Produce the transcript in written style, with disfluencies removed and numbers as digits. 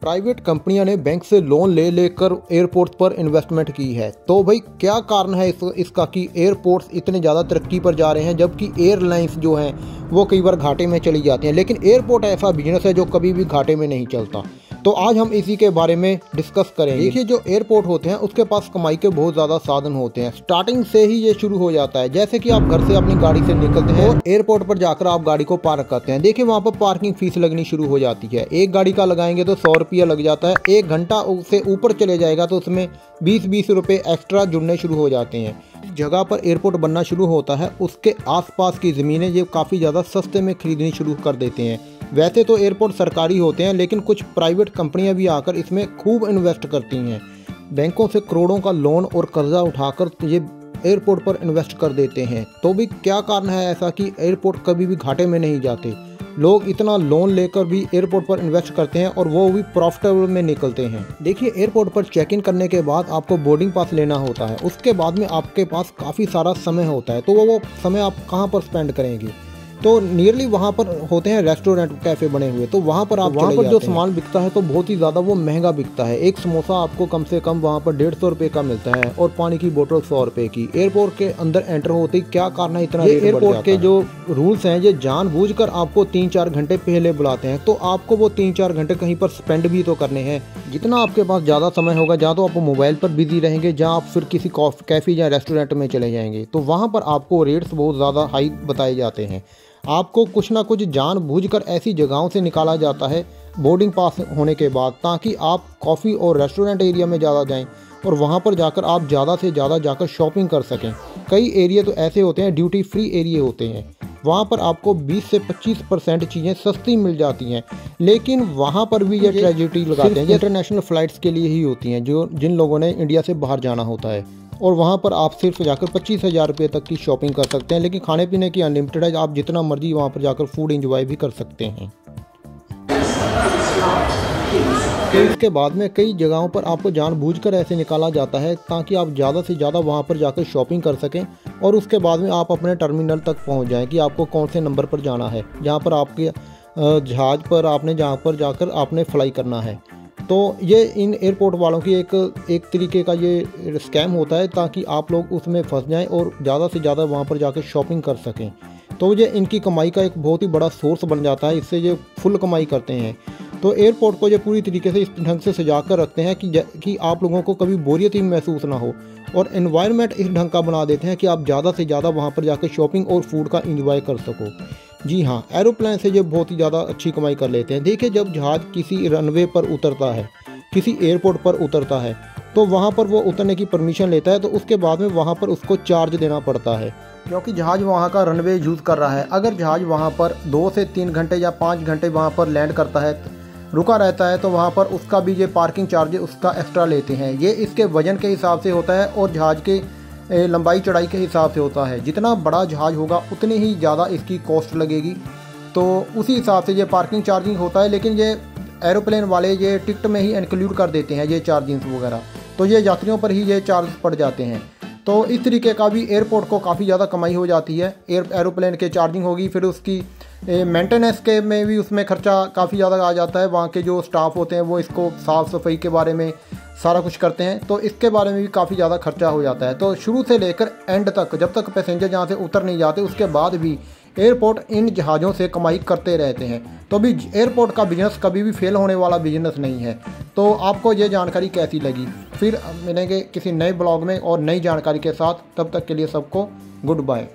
Private कंपनियां ने bank से लोन ले लेकर एयरपोर्ट्स पर इन्वेस्टमेंट की है। तो भाई क्या कारण है इसका कि एयरपोर्ट्स इतने ज़्यादा तरक्की पर जा रहे हैं, जबकि एयरलाइंस जो हैं वो कई बार घाटे में चली जाती हैं। लेकिन एयरपोर्ट ऐसा बिजनेस है जो कभी भी घाटे में नहीं चलता। तो आज हम इसी के बारे में डिस्कस करेंगे। देखिए, जो एयरपोर्ट होते हैं उसके पास कमाई के बहुत ज़्यादा साधन होते हैं। स्टार्टिंग से ही ये शुरू हो जाता है। जैसे कि आप घर से अपनी गाड़ी से निकलते हैं और एयरपोर्ट पर जाकर आप गाड़ी को पार्क करते हैं। देखिए, वहाँ पर पार्किंग फीस लगनी शुरू हो जाती है। एक गाड़ी का लगाएंगे तो 100 रुपया लग जाता है। 1 घंटा से ऊपर चले जाएगा तो उसमें 20-20 रुपये एक्स्ट्रा जुड़ने शुरू हो जाते हैं। जगह पर एयरपोर्ट बनना शुरू होता है उसके आसपास की ज़मीनें ये काफ़ी ज़्यादा सस्ते में खरीदनी शुरू कर देते हैं। वैसे तो एयरपोर्ट सरकारी होते हैं, लेकिन कुछ प्राइवेट कंपनियां भी आकर इसमें खूब इन्वेस्ट करती हैं। बैंकों से करोड़ों का लोन और कर्जा उठाकर ये एयरपोर्ट पर इन्वेस्ट कर देते हैं। तो भी क्या कारण है ऐसा कि एयरपोर्ट कभी भी घाटे में नहीं जाते? लोग इतना लोन लेकर भी एयरपोर्ट पर इन्वेस्ट करते हैं और वो भी प्रॉफिटेबल में निकलते हैं। देखिए, एयरपोर्ट पर चेक इन करने के बाद आपको बोर्डिंग पास लेना होता है। उसके बाद में आपके पास काफ़ी सारा समय होता है। तो वो समय आप कहाँ पर स्पेंड करेंगे? तो नियरली वहाँ पर होते हैं रेस्टोरेंट, कैफ़े बने हुए। तो वहाँ पर जो सामान बिकता है तो बहुत ही ज़्यादा वो महंगा बिकता है। एक समोसा आपको कम से कम वहाँ पर 150 रुपये का मिलता है और पानी की बोतल 100 रुपये की। एयरपोर्ट के अंदर एंटर होते ही क्या कारण है इतना? एयरपोर्ट के जो रूल्स हैं ये जानबूझकर आपको 3-4 घंटे पहले बुलाते हैं। तो आपको वो 3-4 घंटे कहीं पर स्पेंड भी तो करने हैं। जितना आपके पास ज़्यादा समय होगा, जहाँ तो आप मोबाइल पर बिजी रहेंगे, जहाँ आप फिर किसी कैफ़े या रेस्टोरेंट में चले जाएंगे, तो वहाँ पर आपको रेट्स बहुत ज़्यादा हाई बताए जाते हैं। आपको कुछ ना कुछ जानबूझकर ऐसी जगहों से निकाला जाता है बोर्डिंग पास होने के बाद, ताकि आप कॉफ़ी और रेस्टोरेंट एरिया में ज़्यादा जाएं और वहाँ पर जाकर आप ज़्यादा से ज़्यादा जाकर शॉपिंग कर सकें। कई एरिया तो ऐसे होते हैं, ड्यूटी फ्री एरिया होते हैं, वहाँ पर आपको 20 से 25% चीज़ें सस्ती मिल जाती हैं। लेकिन वहाँ पर भी ये ट्रेजिटी लगाते हैं। ये इंटरनेशनल फ़्लाइट्स के लिए ही होती हैं, जिन लोगों ने इंडिया से बाहर जाना होता है। और वहाँ पर आप सिर्फ जाकर 25,000 रुपये तक की शॉपिंग कर सकते हैं। लेकिन खाने पीने की अनलिमिटेड है, आप जितना मर्जी वहाँ पर जाकर फूड एंजॉय भी कर सकते हैं। इसके बाद में कई जगहों पर आपको जानबूझकर ऐसे निकाला जाता है ताकि आप ज़्यादा से ज़्यादा वहाँ पर जाकर शॉपिंग कर सकें और उसके बाद में आप अपने टर्मिनल तक पहुँच जाएं कि आपको कौन से नंबर पर जाना है, जहाँ पर आपके जहाज़ पर आपने जहाँ पर जाकर आपने फ्लाई करना है। तो ये इन एयरपोर्ट वालों की एक तरीके का ये स्कैम होता है ताकि आप लोग उसमें फंस जाएं और ज़्यादा से ज़्यादा वहाँ पर जाकर शॉपिंग कर सकें। तो ये इनकी कमाई का एक बहुत ही बड़ा सोर्स बन जाता है। इससे ये फुल कमाई करते हैं। तो एयरपोर्ट को ये पूरी तरीके से इस ढंग से सजा कर रखते हैं कि आप लोगों को कभी बोरियत ही महसूस ना हो, और एनवायरनमेंट इस ढंग का बना देते हैं कि आप ज़्यादा से ज़्यादा वहाँ पर जाकर शॉपिंग और फूड का इंजॉय कर सको। जी हाँ, एरोप्लेन से ये बहुत ही ज़्यादा अच्छी कमाई कर लेते हैं। देखिए, जब जहाज़ किसी रनवे पर उतरता है, किसी एयरपोर्ट पर उतरता है, तो वहाँ पर वो उतरने की परमिशन लेता है। तो उसके बाद में वहाँ पर उसको चार्ज देना पड़ता है, क्योंकि जहाज़ वहाँ का रनवे यूज़ कर रहा है। अगर जहाज़ वहाँ पर 2 से 3 घंटे या 5 घंटे वहाँ पर लैंड करता है, रुका रहता है, तो वहाँ पर उसका भी ये पार्किंग चार्ज उसका एक्स्ट्रा लेते हैं। ये इसके वज़न के हिसाब से होता है और जहाज़ के लंबाई चौड़ाई के हिसाब से होता है। जितना बड़ा जहाज़ होगा उतनी ही ज़्यादा इसकी कॉस्ट लगेगी। तो उसी हिसाब से ये पार्किंग चार्जिंग होता है। लेकिन ये एरोप्लेन वाले ये टिकट में ही इंक्लूड कर देते हैं ये चार्जिंग्स वगैरह, तो ये यात्रियों पर ही ये चार्ज पड़ जाते हैं। तो इस तरीके का भी एयरपोर्ट को काफ़ी ज़्यादा कमाई हो जाती है। एरोप्लेन के चार्जिंग होगी, फिर उसकी मेंटेनेंस के में भी उसमें खर्चा काफ़ी ज़्यादा आ जाता है। वहाँ के जो स्टाफ होते हैं वो इसको साफ़ सफाई के बारे में सारा कुछ करते हैं, तो इसके बारे में भी काफ़ी ज़्यादा खर्चा हो जाता है। तो शुरू से लेकर एंड तक, जब तक पैसेंजर जहाँ से उतर नहीं जाते, उसके बाद भी एयरपोर्ट इन जहाज़ों से कमाई करते रहते हैं। तो भी एयरपोर्ट का बिज़नेस कभी भी फेल होने वाला बिज़नेस नहीं है। तो आपको ये जानकारी कैसी लगी? फिर मिलेंगे किसी नए ब्लॉग में और नई जानकारी के साथ। तब तक के लिए सबको गुड बाय।